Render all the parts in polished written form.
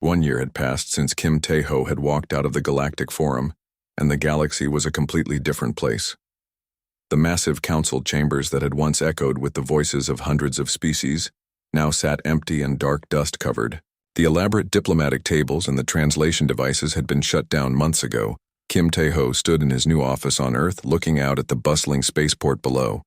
1 year had passed since Kim Tae-ho had walked out of the Galactic Forum, and the galaxy was a completely different place. The massive council chambers that had once echoed with the voices of hundreds of species now sat empty and dark dust-covered. The elaborate diplomatic tables and the translation devices had been shut down months ago. Kim Tae-ho stood in his new office on Earth, looking out at the bustling spaceport below.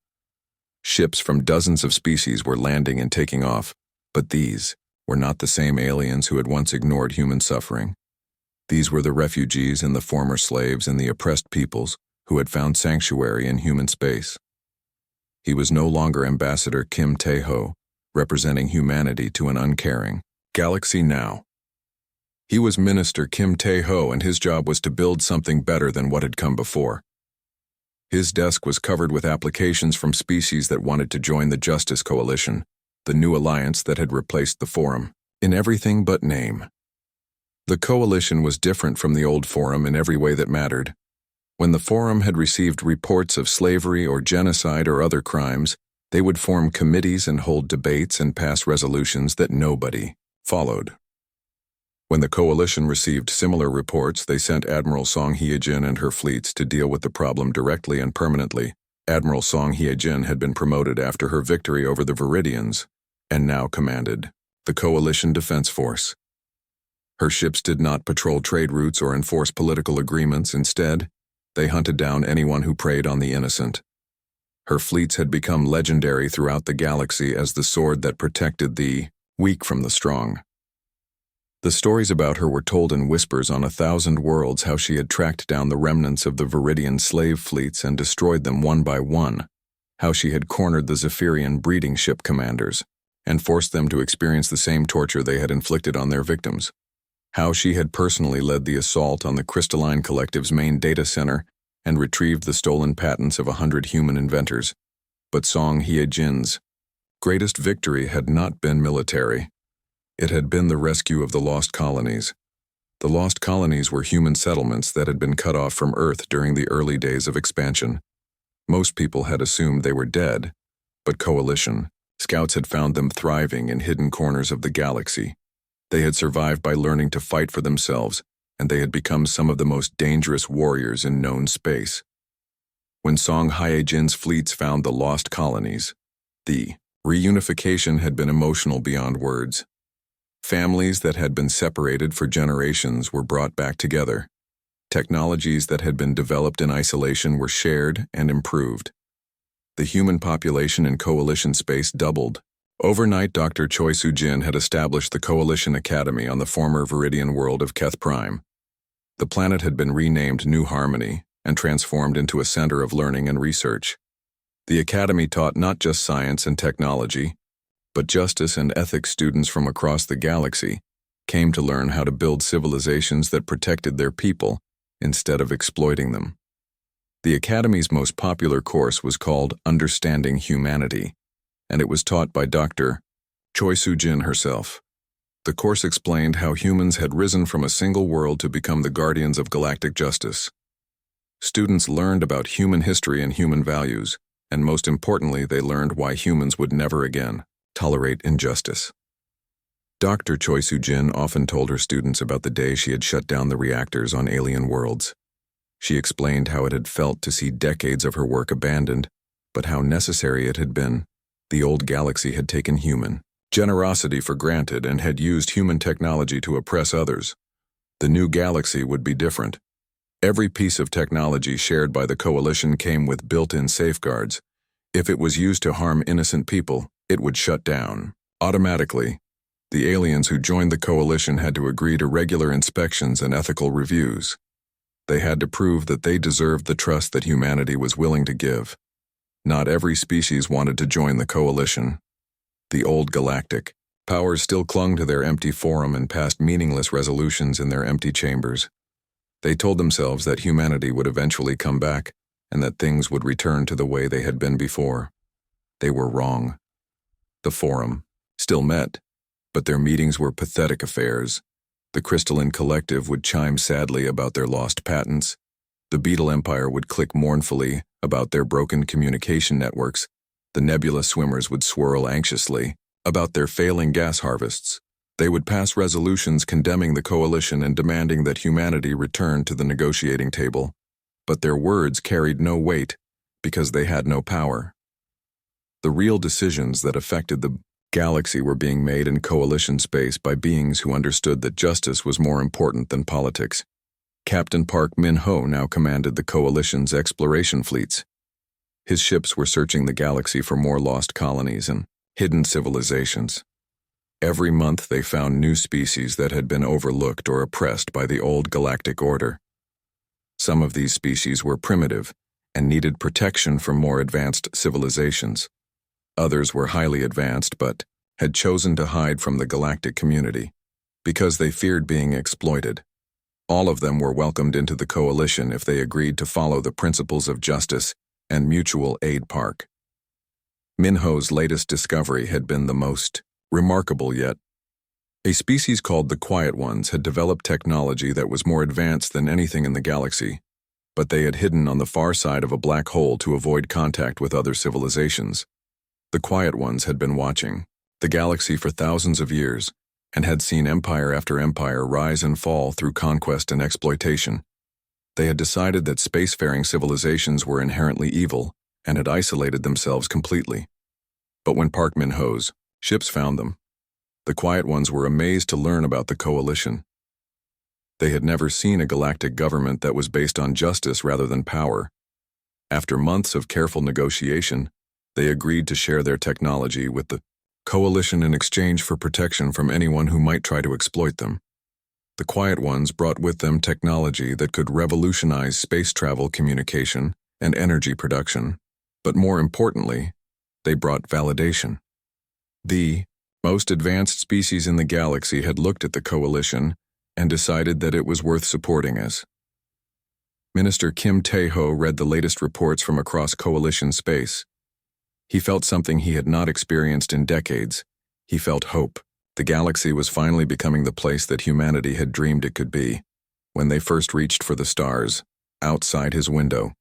Ships from dozens of species were landing and taking off, but these were not the same aliens who had once ignored human suffering. These were the refugees and the former slaves and the oppressed peoples who had found sanctuary in human space. He was no longer Ambassador Kim Tae-ho, representing humanity to an uncaring galaxy now. He was Minister Kim Tae-ho, and his job was to build something better than what had come before. His desk was covered with applications from species that wanted to join the Justice Coalition, the new alliance that had replaced the Forum, in everything but name. The Coalition was different from the old Forum in every way that mattered. When the Forum had received reports of slavery or genocide or other crimes, they would form committees and hold debates and pass resolutions that nobody followed. When the Coalition received similar reports, they sent Admiral Song Hye-jin and her fleets to deal with the problem directly and permanently. Admiral Song Hye-jin had been promoted after her victory over the Viridians, and now commanded the Coalition Defense Force. Her ships did not patrol trade routes or enforce political agreements. Instead, they hunted down anyone who preyed on the innocent. Her fleets had become legendary throughout the galaxy as the sword that protected the weak from the strong. The stories about her were told in whispers on 1,000 worlds, how she had tracked down the remnants of the Viridian slave fleets and destroyed them one by one, how she had cornered the Zephyrian breeding ship commanders and forced them to experience the same torture they had inflicted on their victims, how she had personally led the assault on the Crystalline Collective's main data center and retrieved the stolen patents of 100 human inventors. But Song Hye-jin's greatest victory had not been military. It had been the rescue of the lost colonies. The lost colonies were human settlements that had been cut off from Earth during the early days of expansion. Most people had assumed they were dead, but Coalition scouts had found them thriving in hidden corners of the galaxy. They had survived by learning to fight for themselves, and they had become some of the most dangerous warriors in known space. When Song Hye-jin's fleets found the lost colonies, the reunification had been emotional beyond words. Families that had been separated for generations were brought back together. Technologies that had been developed in isolation were shared and improved. The human population in Coalition space doubled. Overnight, Dr. Choi Soo-jin had established the Coalition Academy on the former Viridian world of Keth Prime. The planet had been renamed New Harmony and transformed into a center of learning and research. The Academy taught not just science and technology, but justice and ethics. Students from across the galaxy came to learn how to build civilizations that protected their people instead of exploiting them. The Academy's most popular course was called Understanding Humanity, and it was taught by Dr. Choi Soo-jin herself. The course explained how humans had risen from a single world to become the guardians of galactic justice. Students learned about human history and human values, and most importantly, they learned why humans would never again tolerate injustice. Dr. Choi Soo-jin often told her students about the day she had shut down the reactors on alien worlds. She explained how it had felt to see decades of her work abandoned, but how necessary it had been. The old galaxy had taken human generosity for granted and had used human technology to oppress others. The new galaxy would be different. Every piece of technology shared by the Coalition came with built-in safeguards. If it was used to harm innocent people, it would shut down automatically. The aliens who joined the Coalition had to agree to regular inspections and ethical reviews. They had to prove that they deserved the trust that humanity was willing to give. Not every species wanted to join the Coalition. The old galactic powers still clung to their empty forum and passed meaningless resolutions in their empty chambers. They told themselves that humanity would eventually come back and that things would return to the way they had been before. They were wrong. The Forum still met, but their meetings were pathetic affairs. The Crystalline Collective would chime sadly about their lost patents. The Beetle Empire would click mournfully about their broken communication networks. The Nebula Swimmers would swirl anxiously about their failing gas harvests. They would pass resolutions condemning the coalition and demanding that humanity return to the negotiating table, but their words carried no weight because they had no power. The real decisions that affected the galaxy were being made in coalition space by beings who understood that justice was more important than politics. Captain Park Min-ho now commanded the coalition's exploration fleets. His ships were searching the galaxy for more lost colonies and hidden civilizations. Every month they found new species that had been overlooked or oppressed by the old galactic order. Some of these species were primitive and needed protection from more advanced civilizations. Others were highly advanced but had chosen to hide from the galactic community because they feared being exploited. All of them were welcomed into the coalition if they agreed to follow the principles of justice and mutual aid. Park Min-ho's latest discovery had been the most remarkable yet. A species called the Quiet Ones had developed technology that was more advanced than anything in the galaxy, but they had hidden on the far side of a black hole to avoid contact with other civilizations. The Quiet Ones had been watching the galaxy for thousands of years and had seen empire after empire rise and fall through conquest and exploitation. They had decided that spacefaring civilizations were inherently evil and had isolated themselves completely. But when Park Min-ho's ships found them, the Quiet Ones were amazed to learn about the coalition. They had never seen a galactic government that was based on justice rather than power. After months of careful negotiation, they agreed to share their technology with the coalition in exchange for protection from anyone who might try to exploit them. The Quiet Ones brought with them technology that could revolutionize space travel, communication, and energy production. But more importantly, they brought validation. The most advanced species in the galaxy had looked at the coalition and decided that it was worth supporting us. Minister Kim Tae-ho read the latest reports from across coalition space. He felt something he had not experienced in decades. He felt hope. The galaxy was finally becoming the place that humanity had dreamed it could be. When they first reached for the stars, outside his window,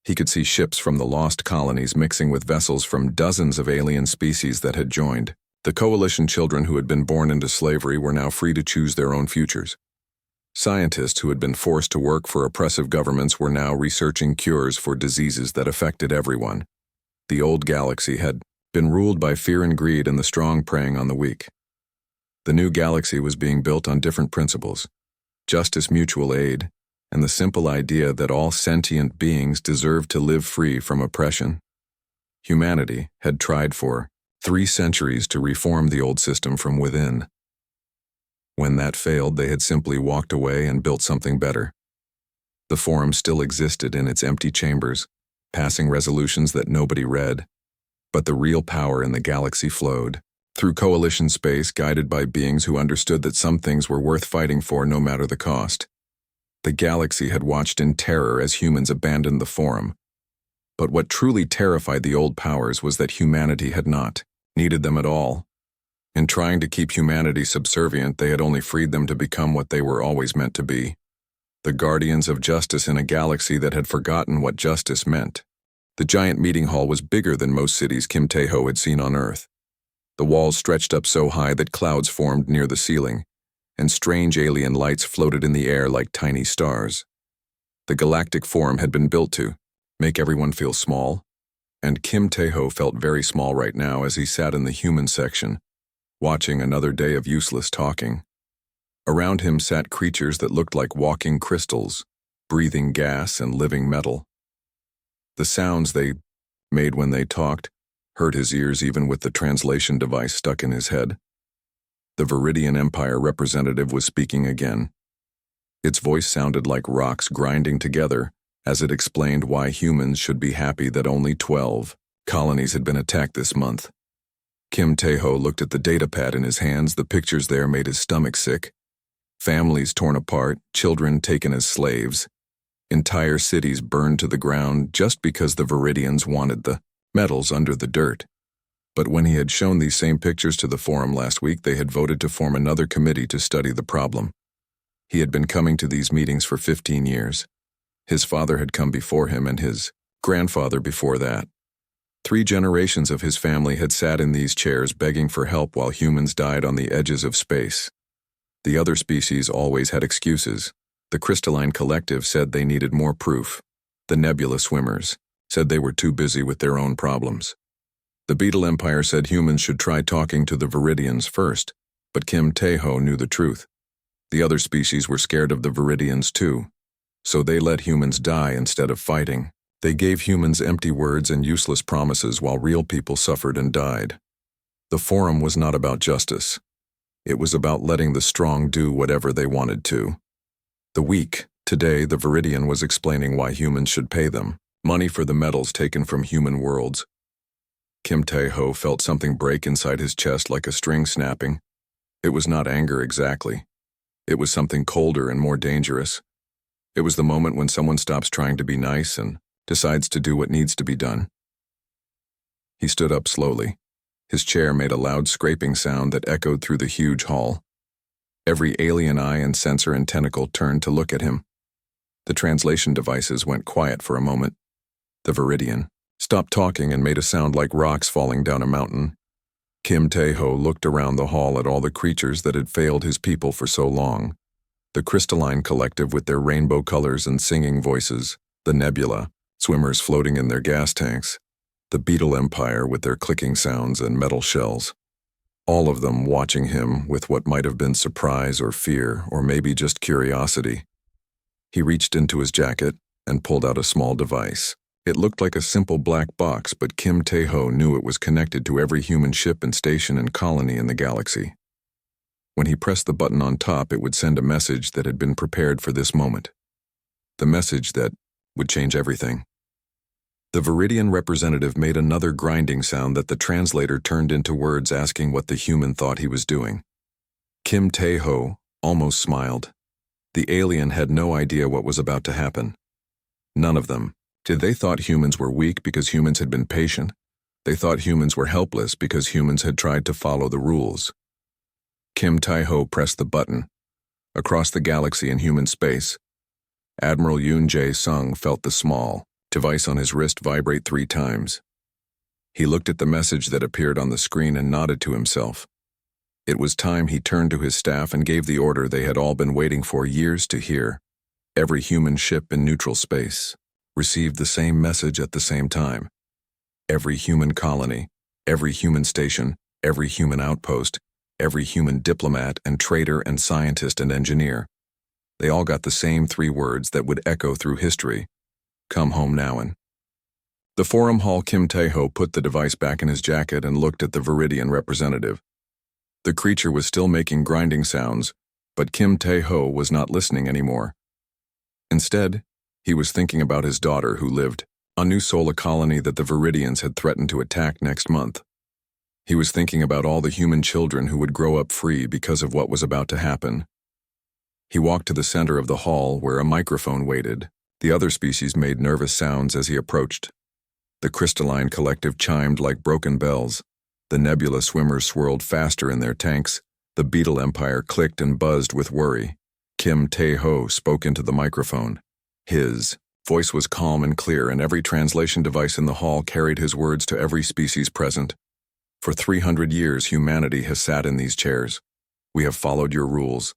he could see ships from the lost colonies mixing with vessels from dozens of alien species that had joined. The coalition children who had been born into slavery were now free to choose their own futures. Scientists who had been forced to work for oppressive governments were now researching cures for diseases that affected everyone. The old galaxy had been ruled by fear and greed and the strong preying on the weak. The new galaxy was being built on different principles: justice, mutual aid, and the simple idea that all sentient beings deserved to live free from oppression. Humanity had tried for 3 centuries to reform the old system from within. When that failed, they had simply walked away and built something better. The forum still existed in its empty chambers, passing resolutions that nobody read, but the real power in the galaxy flowed through coalition space, guided by beings who understood that some things were worth fighting for no matter the cost. The galaxy had watched in terror as humans abandoned the forum. But what truly terrified the old powers was that humanity had not needed them at all. In trying to keep humanity subservient, they had only freed them to become what they were always meant to be: the guardians of justice in a galaxy that had forgotten what justice meant. The giant meeting hall was bigger than most cities Kim Tae-ho had seen on Earth. The walls stretched up so high that clouds formed near the ceiling, and strange alien lights floated in the air like tiny stars. The galactic forum had been built to make everyone feel small, and Kim Tae-ho felt very small right now as he sat in the human section, watching another day of useless talking. Around him sat creatures that looked like walking crystals, breathing gas and living metal. The sounds they made when they talked hurt his ears even with the translation device stuck in his head. The Viridian Empire representative was speaking again. Its voice sounded like rocks grinding together as it explained why humans should be happy that only 12 colonies had been attacked this month. Kim Tae-ho looked at the datapad in his hands. The pictures there made his stomach sick. Families torn apart, children taken as slaves. Entire cities burned to the ground just because the Viridians wanted the metals under the dirt. But when he had shown these same pictures to the forum last week, they had voted to form another committee to study the problem. He had been coming to these meetings for 15 years. His father had come before him and his grandfather before that. 3 generations of his family had sat in these chairs begging for help while humans died on the edges of space. The other species always had excuses. The crystalline collective said they needed more proof. The nebula swimmers said they were too busy with their own problems. The Beetle Empire said humans should try talking to the Viridians first, but Kim Tae-ho knew the truth. The other species were scared of the Viridians too, so they let humans die instead of fighting. They gave humans empty words and useless promises while real people suffered and died. The forum was not about justice. It was about letting the strong do whatever they wanted to. Today, the Viridian was explaining why humans should pay them money for the metals taken from human worlds. Kim Tae-ho felt something break inside his chest like a string snapping. It was not anger exactly. It was something colder and more dangerous. It was the moment when someone stops trying to be nice and decides to do what needs to be done. He stood up slowly. His chair made a loud scraping sound that echoed through the huge hall. Every alien eye and sensor and tentacle turned to look at him. The translation devices went quiet for a moment. The Viridian stopped talking and made a sound like rocks falling down a mountain. Kim Tae-ho looked around the hall at all the creatures that had failed his people for so long. The crystalline collective with their rainbow colors and singing voices, the nebula, swimmers floating in their gas tanks, the Beetle Empire with their clicking sounds and metal shells. All of them watching him with what might have been surprise or fear or maybe just curiosity. He reached into his jacket and pulled out a small device. It looked like a simple black box, but Kim Tae-ho knew it was connected to every human ship and station and colony in the galaxy. When he pressed the button on top, it would send a message that had been prepared for this moment. The message that would change everything. The Viridian representative made another grinding sound that the translator turned into words asking what the human thought he was doing. Kim Tae-ho almost smiled. The alien had no idea what was about to happen. None of them. They thought humans were weak because humans had been patient. They thought humans were helpless because humans had tried to follow the rules. Kim Tae-ho pressed the button. Across the galaxy in human space, Admiral Yoon Jae-sung felt the small device on his wrist vibrate 3 times. He looked at the message that appeared on the screen and nodded to himself. It was time he turned to his staff and gave the order they had all been waiting for years to hear. Every human ship in neutral space received the same message at the same time. Every human colony, every human station, every human outpost, every human diplomat and trader and scientist and engineer. They all got the same 3 words that would echo through history. Come home now. And the forum hall. Kim Tae-ho put the device back in his jacket and looked at the Viridian representative. The creature was still making grinding sounds, but Kim Tae-ho was not listening anymore. Instead, he was thinking about his daughter who lived on New Sola colony that the Viridians had threatened to attack next month. He was thinking about all the human children who would grow up free because of what was about to happen. He walked to the center of the hall where a microphone waited. The other species made nervous sounds as he approached. The crystalline collective chimed like broken bells. The nebula swimmers swirled faster in their tanks. The Beetle Empire clicked and buzzed with worry. Kim Tae-ho spoke into the microphone. His voice was calm and clear, and every translation device in the hall carried his words to every species present. For 300 years, humanity has sat in these chairs. We have followed your rules.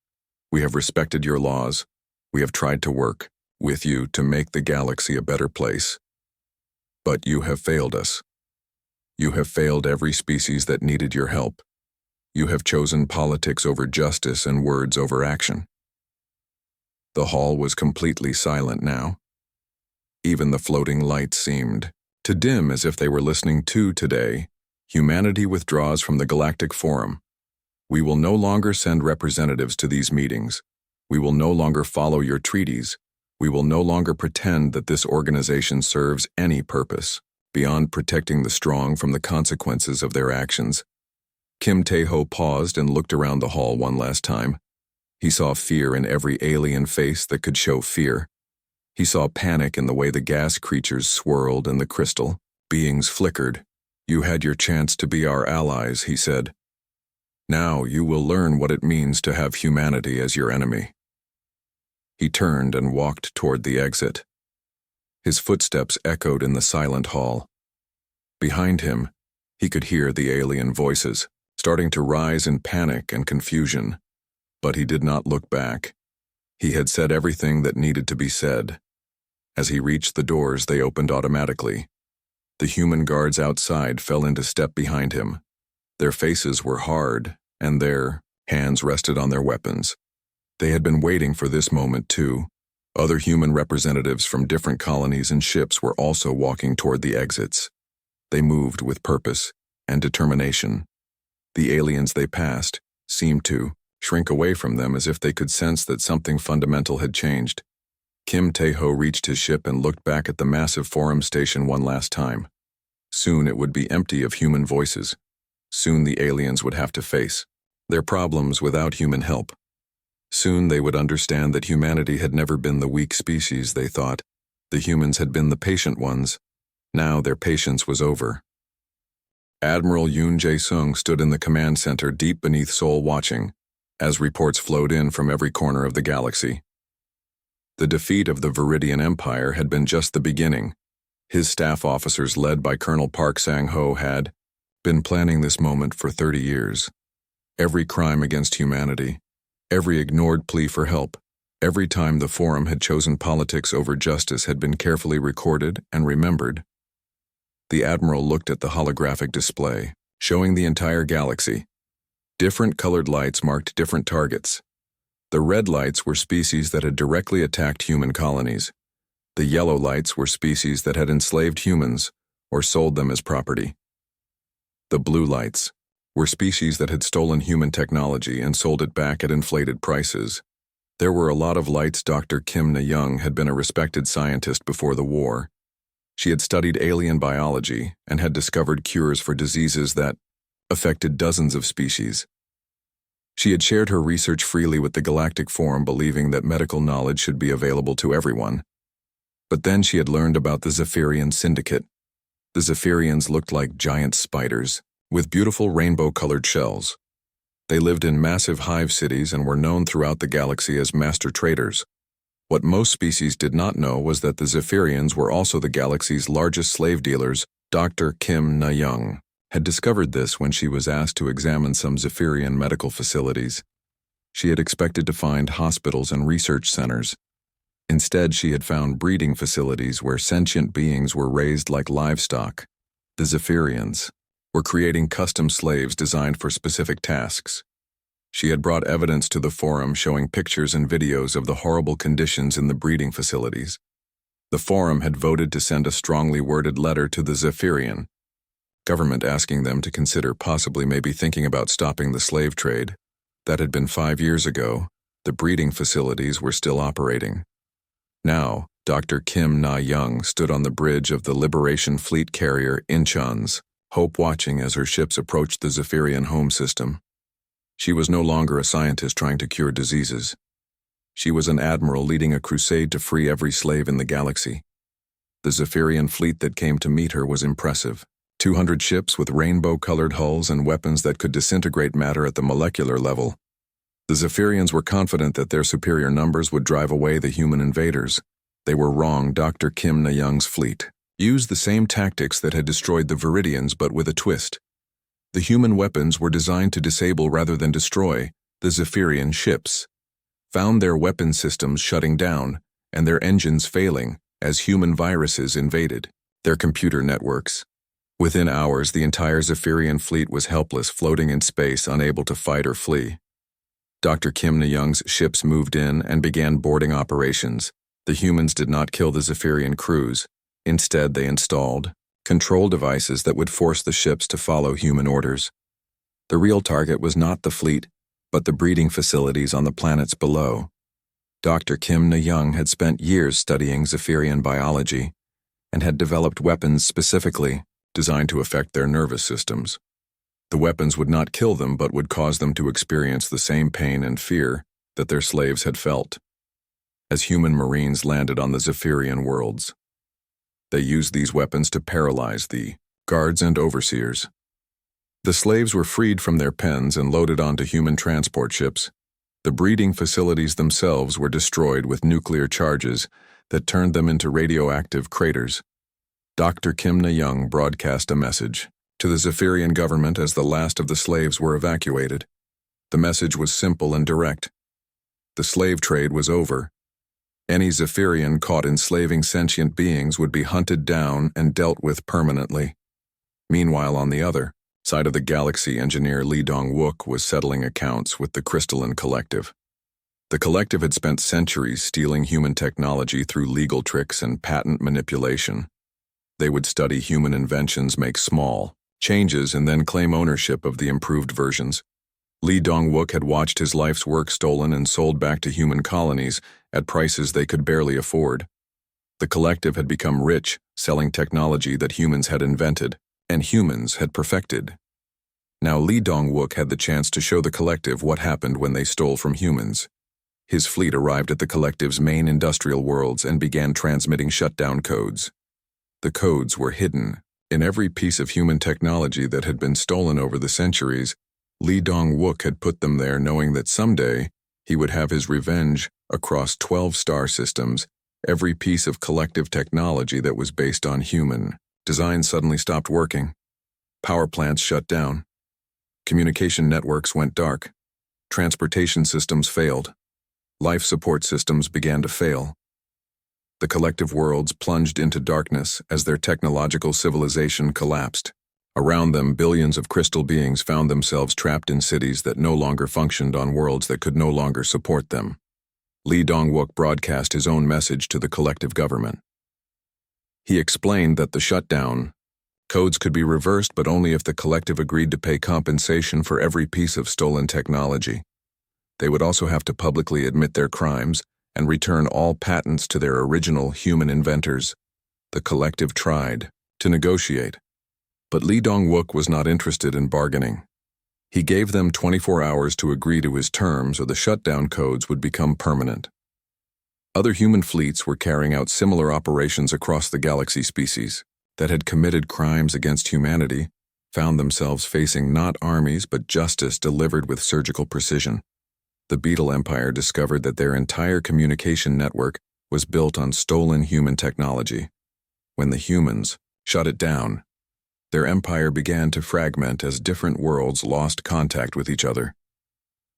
We have respected your laws. We have tried to work with you to make the galaxy a better place. But you have failed us. You have failed every species that needed your help. You have chosen politics over justice and words over action. The hall was completely silent now. Even the floating lights seemed to dim as if they were listening to today. Humanity withdraws from the Galactic Forum. We will no longer send representatives to these meetings. We will no longer follow your treaties. We will no longer pretend that this organization serves any purpose beyond protecting the strong from the consequences of their actions. Kim Tae-ho paused and looked around the hall one last time. He saw fear in every alien face that could show fear. He saw panic in the way the gas creatures swirled and the crystal beings flickered. You had your chance to be our allies, he said. Now you will learn what it means to have humanity as your enemy. He turned and walked toward the exit. His footsteps echoed in the silent hall. Behind him, he could hear the alien voices, starting to rise in panic and confusion. But he did not look back. He had said everything that needed to be said. As he reached the doors, they opened automatically. The human guards outside fell into step behind him. Their faces were hard, and their hands rested on their weapons. They had been waiting for this moment too. Other human representatives from different colonies and ships were also walking toward the exits. They moved with purpose and determination. The aliens they passed seemed to shrink away from them as if they could sense that something fundamental had changed. Kim Tae-ho reached his ship and looked back at the massive forum station one last time. Soon it would be empty of human voices. Soon the aliens would have to face their problems without human help. Soon they would understand that humanity had never been the weak species they thought. The humans had been the patient ones. Now their patience was over. Admiral Yoon Jae-sung stood in the command center deep beneath Seoul watching, as reports flowed in from every corner of the galaxy. The defeat of the Viridian Empire had been just the beginning. His staff officers, led by Colonel Park Sang-ho, had been planning this moment for 30 years. Every crime against humanity, every ignored plea for help, every time the Forum had chosen politics over justice had been carefully recorded and remembered. The Admiral looked at the holographic display, showing the entire galaxy. Different colored lights marked different targets. The red lights were species that had directly attacked human colonies. The yellow lights were species that had enslaved humans or sold them as property. The blue lights were species that had stolen human technology and sold it back at inflated prices. There were a lot of lights. Dr. Kim Na-young had been a respected scientist before the war. She had studied alien biology and had discovered cures for diseases that affected dozens of species. She had shared her research freely with the Galactic Forum, believing that medical knowledge should be available to everyone. But then she had learned about the Zephyrian Syndicate. The Zephyrians looked like giant spiders, with beautiful rainbow-colored shells. They lived in massive hive cities and were known throughout the galaxy as master traders. What most species did not know was that the Zephyrians were also the galaxy's largest slave dealers. Dr. Kim Na-young had discovered this when she was asked to examine some Zephyrian medical facilities. She had expected to find hospitals and research centers. Instead, she had found breeding facilities where sentient beings were raised like livestock. The Zephyrians were creating custom slaves designed for specific tasks. She had brought evidence to the Forum showing pictures and videos of the horrible conditions in the breeding facilities. The Forum had voted to send a strongly worded letter to the Zephyrian government asking them to consider possibly maybe thinking about stopping the slave trade. That had been 5 years ago. The breeding facilities were still operating. Now, Dr. Kim Na-young stood on the bridge of the Liberation Fleet carrier Incheon's, hope watching as her ships approached the Zephyrian home system. She was no longer a scientist trying to cure diseases. She was an admiral leading a crusade to free every slave in the galaxy. The Zephyrian fleet that came to meet her was impressive. 200 ships with rainbow-colored hulls and weapons that could disintegrate matter at the molecular level. The Zephyrians were confident that their superior numbers would drive away the human invaders. They were wrong. Dr. Kim Na-young's fleet used the same tactics that had destroyed the Viridians, but with a twist. The human weapons were designed to disable rather than destroy the Zephyrian ships, found their weapon systems shutting down and their engines failing as human viruses invaded their computer networks. Within hours, the entire Zephyrian fleet was helpless, floating in space, unable to fight or flee. Dr. Kim Na-young's ships moved in and began boarding operations. The humans did not kill the Zephyrian crews. Instead, they installed control devices that would force the ships to follow human orders. The real target was not the fleet, but the breeding facilities on the planets below. Dr. Kim Na-young had spent years studying Zephyrian biology and had developed weapons specifically designed to affect their nervous systems. The weapons would not kill them, but would cause them to experience the same pain and fear that their slaves had felt. As human marines landed on the Zephyrian worlds, they used these weapons to paralyze the guards and overseers. The slaves were freed from their pens and loaded onto human transport ships. The breeding facilities themselves were destroyed with nuclear charges that turned them into radioactive craters. Dr. Kim Na-young broadcast a message to the Zephyrian government as the last of the slaves were evacuated. The message was simple and direct. The slave trade was over. Any Zephyrian caught enslaving sentient beings would be hunted down and dealt with permanently. Meanwhile, on the other side of the galaxy, engineer Lee Dong-wook was settling accounts with the Crystalline Collective. The collective had spent centuries stealing human technology through legal tricks and patent manipulation. They would study human inventions, make small changes, and then claim ownership of the improved versions. Lee Dong-wook had watched his life's work stolen and sold back to human colonies at prices they could barely afford. The collective had become rich, selling technology that humans had invented and humans had perfected. Now Lee Dong-wook had the chance to show the collective what happened when they stole from humans. His fleet arrived at the collective's main industrial worlds and began transmitting shutdown codes. The codes were hidden in every piece of human technology that had been stolen over the centuries. Lee Dong-wook had put them there knowing that someday he would have his revenge across 12 star systems. Every piece of collective technology that was based on human design suddenly stopped working. Power plants shut down. Communication networks went dark. Transportation systems failed. Life support systems began to fail. The collective worlds plunged into darkness as their technological civilization collapsed. Around them, billions of crystal beings found themselves trapped in cities that no longer functioned on worlds that could no longer support them. Lee Dong-wook broadcast his own message to the collective government. He explained that the shutdown codes could be reversed, but only if the collective agreed to pay compensation for every piece of stolen technology. They would also have to publicly admit their crimes and return all patents to their original human inventors. The collective tried to negotiate, but Lee Dong-wook was not interested in bargaining. He gave them 24 hours to agree to his terms, or the shutdown codes would become permanent. Other human fleets were carrying out similar operations across the galaxy. Species that had committed crimes against humanity found themselves facing not armies but justice delivered with surgical precision. The Beetle Empire discovered that their entire communication network was built on stolen human technology. When the humans shut it down, their empire began to fragment as different worlds lost contact with each other.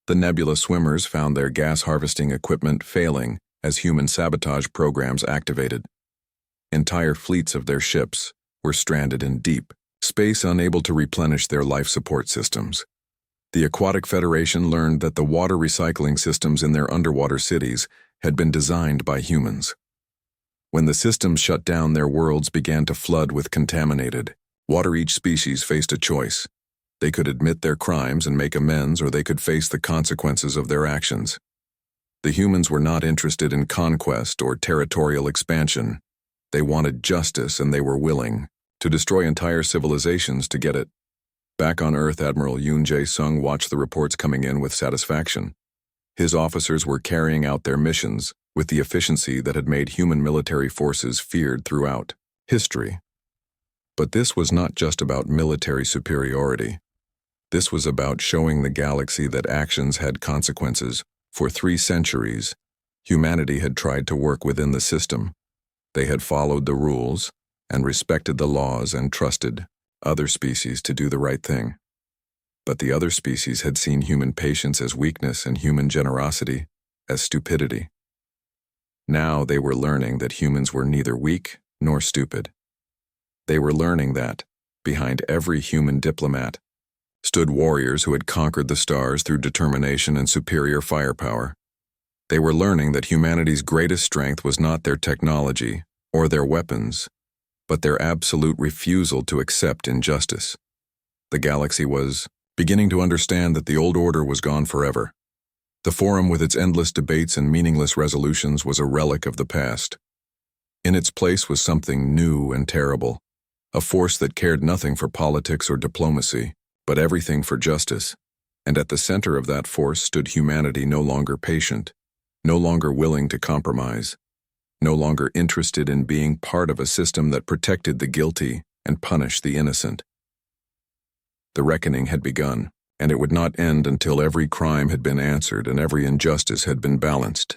The Nebula Swimmers found their gas harvesting equipment failing as human sabotage programs activated. Entire fleets of their ships were stranded in deep space, unable to replenish their life support systems. The Aquatic Federation learned that the water recycling systems in their underwater cities had been designed by humans. When the systems shut down, their worlds began to flood with contaminated water. Each species faced a choice. They could admit their crimes and make amends, or they could face the consequences of their actions. The humans were not interested in conquest or territorial expansion. They wanted justice, and they were willing to destroy entire civilizations to get it. Back on Earth, Admiral Yoon Jae-sung watched the reports coming in with satisfaction. His officers were carrying out their missions with the efficiency that had made human military forces feared throughout history. But this was not just about military superiority. This was about showing the galaxy that actions had consequences. For 3 centuries, humanity had tried to work within the system. They had followed the rules and respected the laws and trusted other species to do the right thing. But the other species had seen human patience as weakness and human generosity as stupidity. Now they were learning that humans were neither weak nor stupid. They were learning that, behind every human diplomat, stood warriors who had conquered the stars through determination and superior firepower. They were learning that humanity's greatest strength was not their technology or their weapons, but their absolute refusal to accept injustice. The galaxy was beginning to understand that the old order was gone forever. The Forum, with its endless debates and meaningless resolutions, was a relic of the past. In its place was something new and terrible, a force that cared nothing for politics or diplomacy, but everything for justice. And at the center of that force stood humanity, no longer patient, no longer willing to compromise, no longer interested in being part of a system that protected the guilty and punished the innocent. The reckoning had begun, and it would not end until every crime had been answered and every injustice had been balanced.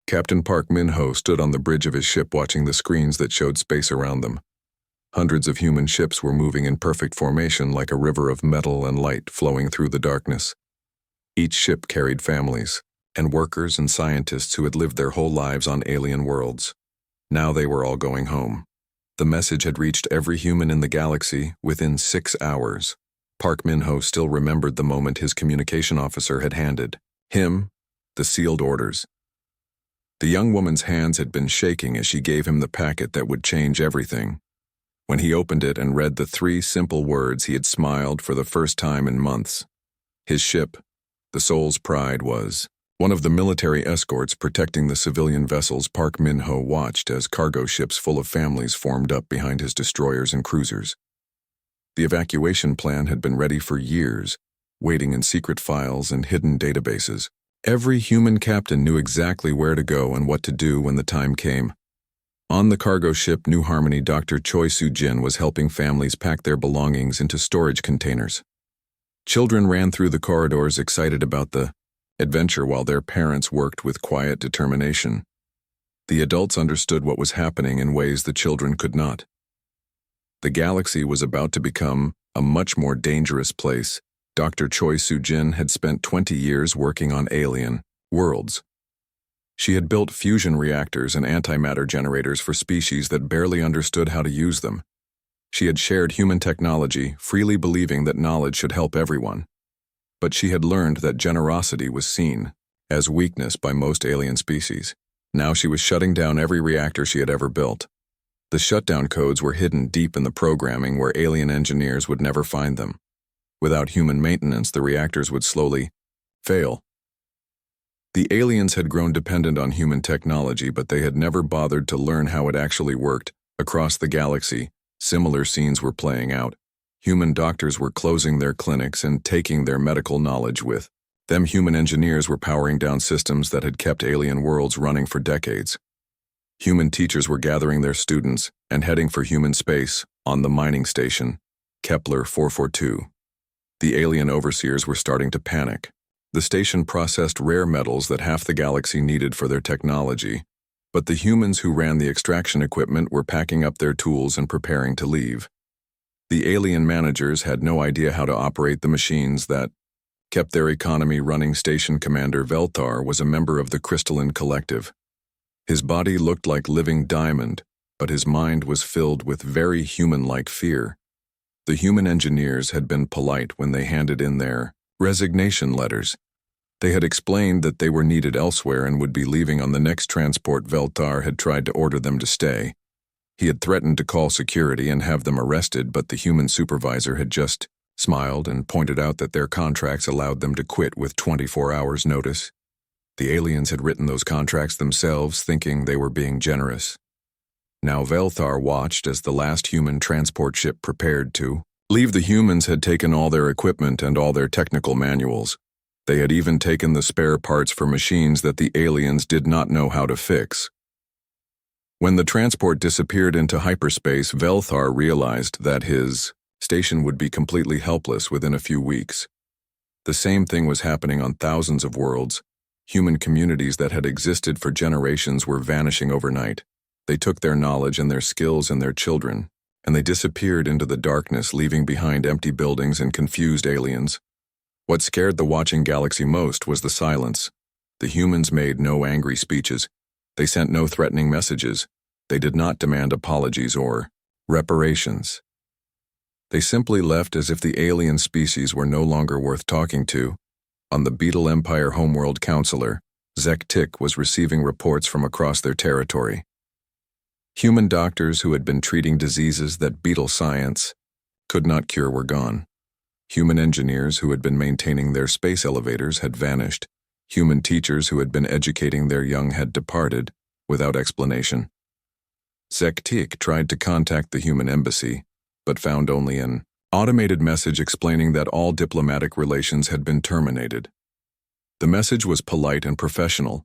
Captain Park Min-ho stood on the bridge of his ship watching the screens that showed space around them. Hundreds of human ships were moving in perfect formation like a river of metal and light flowing through the darkness. Each ship carried families, and workers and scientists who had lived their whole lives on alien worlds. Now they were all going home. The message had reached every human in the galaxy within 6 hours. Park Min-ho still remembered the moment his communication officer had handed him the sealed orders. The young woman's hands had been shaking as she gave him the packet that would change everything. When he opened it and read the 3 simple words, he had smiled for the first time in months. His ship, the Soul's Pride, was one of the military escorts protecting the civilian vessels. Park Min-ho watched as cargo ships full of families formed up behind his destroyers and cruisers. The evacuation plan had been ready for years, waiting in secret files and hidden databases. Every human captain knew exactly where to go and what to do when the time came. On the cargo ship New Harmony, Dr. Choi Soo-jin was helping families pack their belongings into storage containers. Children ran through the corridors excited about the adventure while their parents worked with quiet determination. The adults understood what was happening in ways the children could not. The galaxy was about to become a much more dangerous place. Dr. Choi Soo-jin had spent 20 years working on alien worlds. She had built fusion reactors and antimatter generators for species that barely understood how to use them. She had shared human technology, freely believing that knowledge should help everyone. But she had learned that generosity was seen as weakness by most alien species. Now she was shutting down every reactor she had ever built. The shutdown codes were hidden deep in the programming where alien engineers would never find them. Without human maintenance, the reactors would slowly fail. The aliens had grown dependent on human technology, but they had never bothered to learn how it actually worked. Across the galaxy, similar scenes were playing out. Human doctors were closing their clinics and taking their medical knowledge with them. Human engineers were powering down systems that had kept alien worlds running for decades. Human teachers were gathering their students and heading for human space on the mining station, Kepler 442. The alien overseers were starting to panic. The station processed rare metals that half the galaxy needed for their technology, but the humans who ran the extraction equipment were packing up their tools and preparing to leave. The alien managers had no idea how to operate the machines that kept their economy running. Station Commander Velthar was a member of the Crystalline Collective. His body looked like living diamond, but his mind was filled with very human-like fear. The human engineers had been polite when they handed in their resignation letters. They had explained that they were needed elsewhere and would be leaving on the next transport. Velthar had tried to order them to stay. He had threatened to call security and have them arrested, but the human supervisor had just smiled and pointed out that their contracts allowed them to quit with 24 hours' notice. The aliens had written those contracts themselves, thinking they were being generous. Now Velthar watched as the last human transport ship prepared to leave. The humans had taken all their equipment and all their technical manuals. They had even taken the spare parts for machines that the aliens did not know how to fix. When the transport disappeared into hyperspace, Velthar realized that his station would be completely helpless within a few weeks. The same thing was happening on thousands of worlds. Human communities that had existed for generations were vanishing overnight. They took their knowledge and their skills and their children, and they disappeared into the darkness, leaving behind empty buildings and confused aliens. What scared the watching galaxy most was the silence. The humans made no angry speeches. They sent no threatening messages. They did not demand apologies or reparations. They simply left as if the alien species were no longer worth talking to. On the Beetle Empire homeworld, counselor Zek-Tik was receiving reports from across their territory. Human doctors who had been treating diseases that Beetle science could not cure were gone. Human engineers who had been maintaining their space elevators had vanished. Human teachers who had been educating their young had departed without explanation. Zek-Tik tried to contact the human embassy, but found only an automated message explaining that all diplomatic relations had been terminated. The message was polite and professional,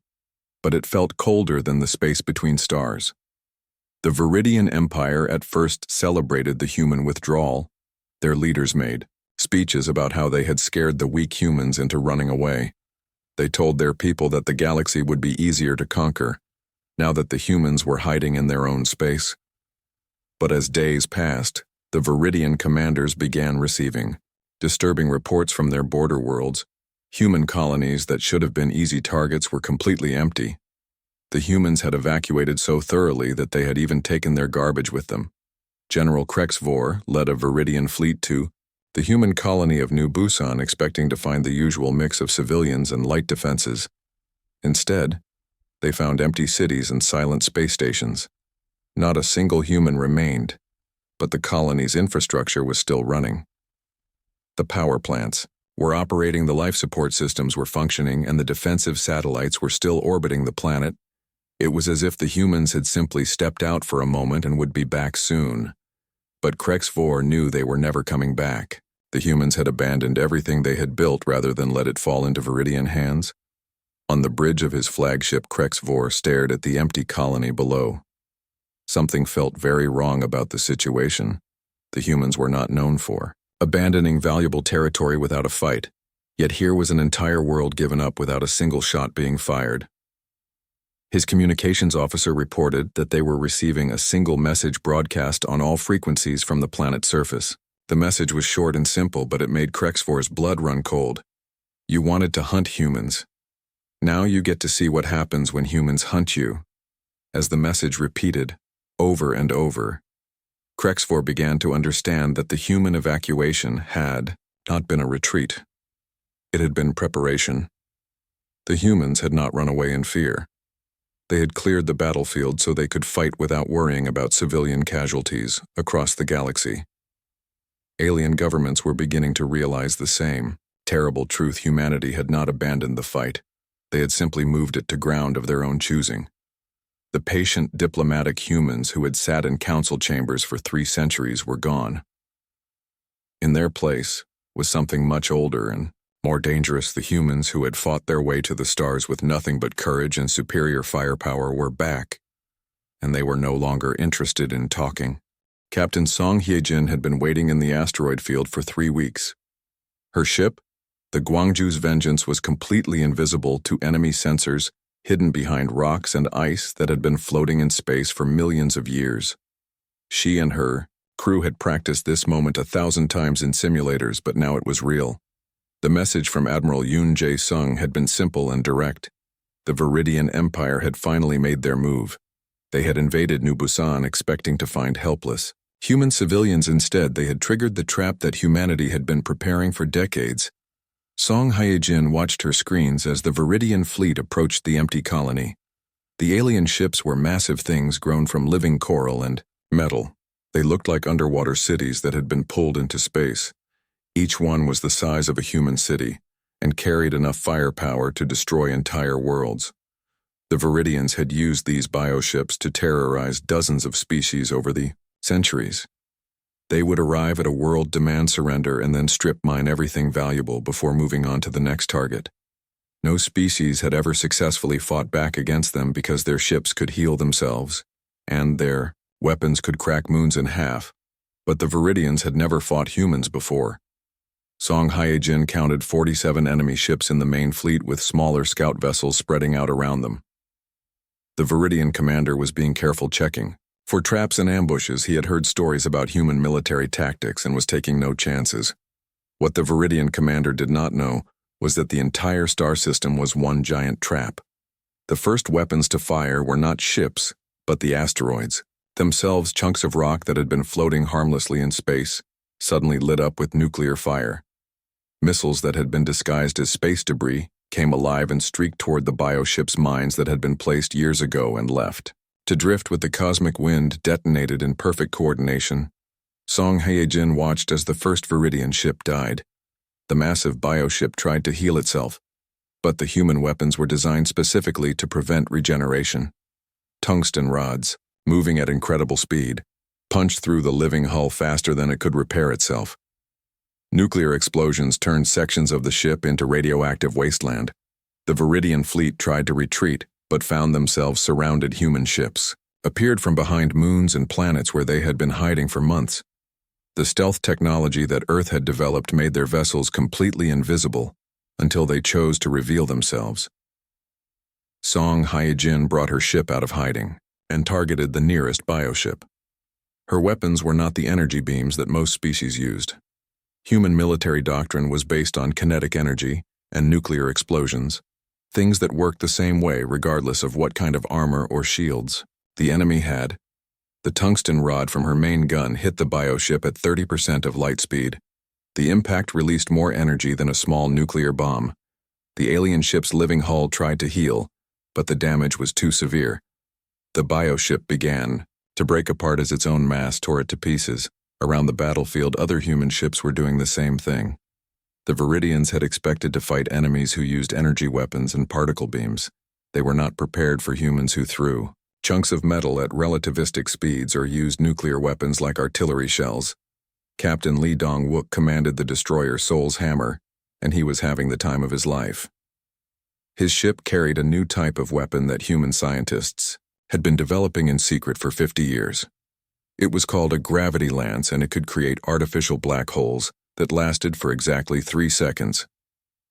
but it felt colder than the space between stars. The Viridian Empire at first celebrated the human withdrawal. Their leaders made speeches about how they had scared the weak humans into running away. They told their people that the galaxy would be easier to conquer, now that the humans were hiding in their own space. But as days passed, the Viridian commanders began receiving disturbing reports from their border worlds. Human colonies that should have been easy targets were completely empty. The humans had evacuated so thoroughly that they had even taken their garbage with them. General Krexvor led a Viridian fleet to the human colony of New Busan, expecting to find the usual mix of civilians and light defenses. Instead, they found empty cities and silent space stations. Not a single human remained, but the colony's infrastructure was still running. The power plants were operating, the life support systems were functioning, and the defensive satellites were still orbiting the planet. It was as if the humans had simply stepped out for a moment and would be back soon. But Krexvor knew they were never coming back. The humans had abandoned everything they had built rather than let it fall into Viridian hands. On the bridge of his flagship, Krexvor stared at the empty colony below. Something felt very wrong about the situation. The humans were not known for abandoning valuable territory without a fight, yet here was an entire world given up without a single shot being fired. His communications officer reported that they were receiving a single message broadcast on all frequencies from the planet's surface. The message was short and simple, but it made Krexvor's blood run cold. You wanted to hunt humans. Now you get to see what happens when humans hunt you. As the message repeated over and over, Krexvor began to understand that the human evacuation had not been a retreat. It had been preparation. The humans had not run away in fear. They had cleared the battlefield so they could fight without worrying about civilian casualties across the galaxy. Alien governments were beginning to realize the same terrible truth: humanity had not abandoned the fight. They had simply moved it to ground of their own choosing. The patient, diplomatic humans who had sat in council chambers for 3 centuries were gone. In their place was something much older and more dangerous. The humans who had fought their way to the stars with nothing but courage and superior firepower were back, and they were no longer interested in talking. Captain Song Hyejin had been waiting in the asteroid field for 3 weeks. Her ship, the Gwangju's Vengeance, was completely invisible to enemy sensors, hidden behind rocks and ice that had been floating in space for millions of years. She and her crew had practiced this moment 1,000 times in simulators, but now it was real. The message from Admiral Yoon Jae-sung had been simple and direct. The Viridian Empire had finally made their move. They had invaded New Busan expecting to find helpless human civilians. Instead, they had triggered the trap that humanity had been preparing for decades. Song Hyejin watched her screens as the Viridian fleet approached the empty colony. The alien ships were massive things grown from living coral and metal. They looked like underwater cities that had been pulled into space. Each one was the size of a human city and carried enough firepower to destroy entire worlds. The Viridians had used these bioships to terrorize dozens of species over the centuries. They would arrive at a world, demand surrender, and then strip mine everything valuable before moving on to the next target. No species had ever successfully fought back against them because their ships could heal themselves, and their weapons could crack moons in half. But the Viridians had never fought humans before. Song Hyejin counted 47 enemy ships in the main fleet, with smaller scout vessels spreading out around them. The Viridian commander was being careful, checking for traps and ambushes. He had heard stories about human military tactics and was taking no chances. What the Viridian commander did not know was that the entire star system was one giant trap. The first weapons to fire were not ships, but the asteroids, themselves chunks of rock that had been floating harmlessly in space, suddenly lit up with nuclear fire. Missiles that had been disguised as space debris came alive and streaked toward the bioship's mines that had been placed years ago and left to drift with the cosmic wind, detonated in perfect coordination. Song Hyejin watched as the first Viridian ship died. The massive bioship tried to heal itself, but the human weapons were designed specifically to prevent regeneration. Tungsten rods, moving at incredible speed, punched through the living hull faster than it could repair itself. Nuclear explosions turned sections of the ship into radioactive wasteland. The Viridian fleet tried to retreat, but found themselves surrounded. Human ships appeared from behind moons and planets where they had been hiding for months. The stealth technology that Earth had developed made their vessels completely invisible until they chose to reveal themselves. Song Hyejin brought her ship out of hiding and targeted the nearest bioship. Her weapons were not the energy beams that most species used. Human military doctrine was based on kinetic energy and nuclear explosions, things that worked the same way regardless of what kind of armor or shields the enemy had. The tungsten rod from her main gun hit the bioship at 30% of light speed. The impact released more energy than a small nuclear bomb. The alien ship's living hull tried to heal, but the damage was too severe. The bioship began to break apart as its own mass tore it to pieces. Around the battlefield, other human ships were doing the same thing. The Viridians had expected to fight enemies who used energy weapons and particle beams. They were not prepared for humans who threw chunks of metal at relativistic speeds or used nuclear weapons like artillery shells. Captain Lee Dong-wook commanded the destroyer Seoul's Hammer, and he was having the time of his life. His ship carried a new type of weapon that human scientists had been developing in secret for 50 years. It was called a gravity lance, and it could create artificial black holes that lasted for exactly 3 seconds.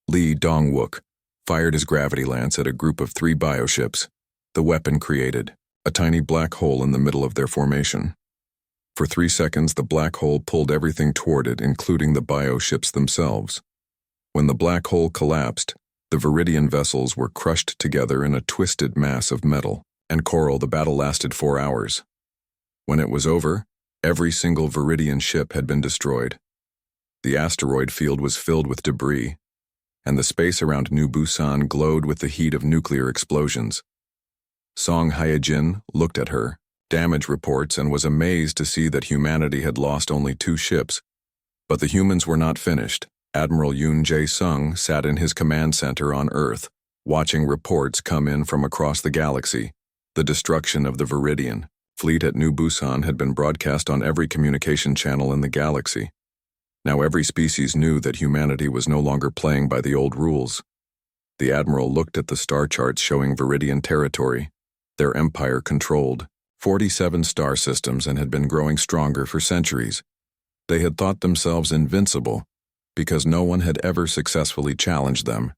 Lee Dong-wook fired his gravity lance at a group of 3 bioships. The weapon created a tiny black hole in the middle of their formation. For 3 seconds, the black hole pulled everything toward it, including the bioships themselves. When the black hole collapsed, the Viridian vessels were crushed together in a twisted mass of metal and coral. The battle lasted 4 hours. When it was over, every single Viridian ship had been destroyed. The asteroid field was filled with debris, and the space around New Busan glowed with the heat of nuclear explosions. Song Hyejin looked at her damage reports and was amazed to see that humanity had lost only 2 ships. But the humans were not finished. Admiral Yoon Jae-sung sat in his command center on Earth, watching reports come in from across the galaxy. The destruction of the Viridian fleet at New Busan had been broadcast on every communication channel in the galaxy. Now every species knew that humanity was no longer playing by the old rules. The Admiral looked at the star charts showing Viridian territory. Their empire controlled 47 star systems and had been growing stronger for centuries. They had thought themselves invincible because no one had ever successfully challenged them.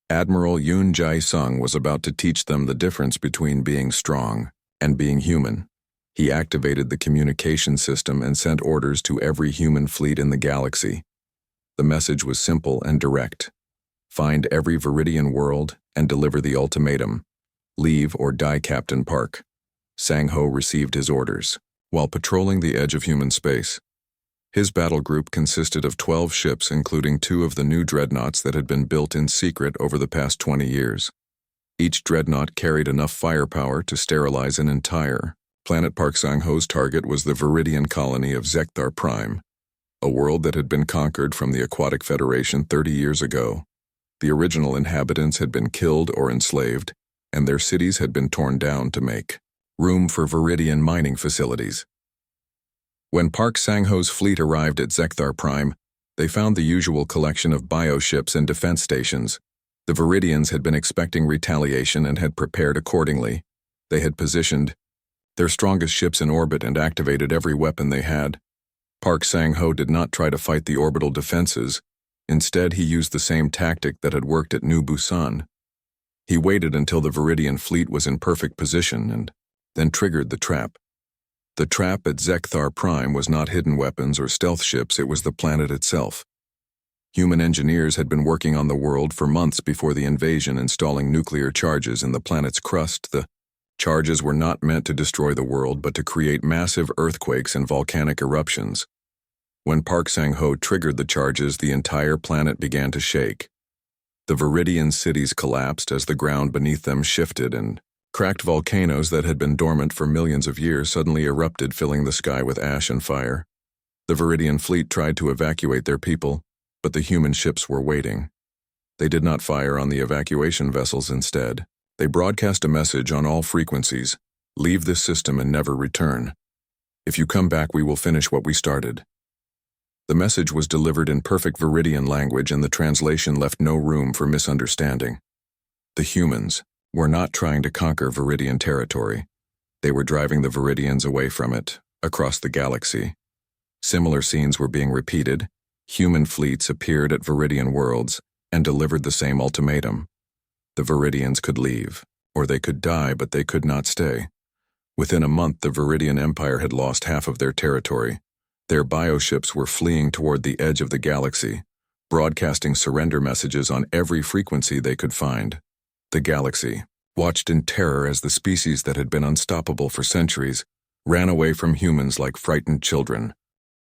Admiral Yoon Jae-sung was about to teach them the difference between being strong and being human. He activated the communication system and sent orders to every human fleet in the galaxy. The message was simple and direct. Find every Viridian world and deliver the ultimatum. Leave or die, Captain Park. Sang-ho received his orders while patrolling the edge of human space. His battle group consisted of 12 ships, including 2 of the new dreadnoughts that had been built in secret over the past 20 years. Each dreadnought carried enough firepower to sterilize an entire planet. Park Sang-ho's target was the Viridian colony of Zekthar Prime, a world that had been conquered from the Aquatic Federation 30 years ago. The original inhabitants had been killed or enslaved, and their cities had been torn down to make room for Viridian mining facilities. When Park Sang-ho's fleet arrived at Zekthar Prime, they found the usual collection of bioships and defense stations. The Viridians had been expecting retaliation and had prepared accordingly. They had positioned their strongest ships in orbit and activated every weapon they had. Park Sang-ho did not try to fight the orbital defenses. Instead, he used the same tactic that had worked at New Busan. He waited until the Viridian fleet was in perfect position and then triggered the trap. The trap at Zekthar Prime was not hidden weapons or stealth ships, it was the planet itself. Human engineers had been working on the world for months before the invasion, installing nuclear charges in the planet's crust. The charges were not meant to destroy the world, but to create massive earthquakes and volcanic eruptions. When Park Sang-ho triggered the charges, the entire planet began to shake. The Viridian cities collapsed as the ground beneath them shifted, and cracked volcanoes that had been dormant for millions of years suddenly erupted, filling the sky with ash and fire. The Viridian fleet tried to evacuate their people, but the human ships were waiting. They did not fire on the evacuation vessels. Instead, they broadcast a message on all frequencies: leave this system and never return. If you come back, we will finish what we started. The message was delivered in perfect Viridian language, and the translation left no room for misunderstanding. The humans were not trying to conquer Viridian territory. They were driving the Viridians away from it, across the galaxy. Similar scenes were being repeated. Human fleets appeared at Viridian worlds and delivered the same ultimatum. The Viridians could leave, or they could die, but they could not stay. Within a month, the Viridian Empire had lost half of their territory. Their bioships were fleeing toward the edge of the galaxy, broadcasting surrender messages on every frequency they could find. The galaxy watched in terror as the species that had been unstoppable for centuries ran away from humans like frightened children.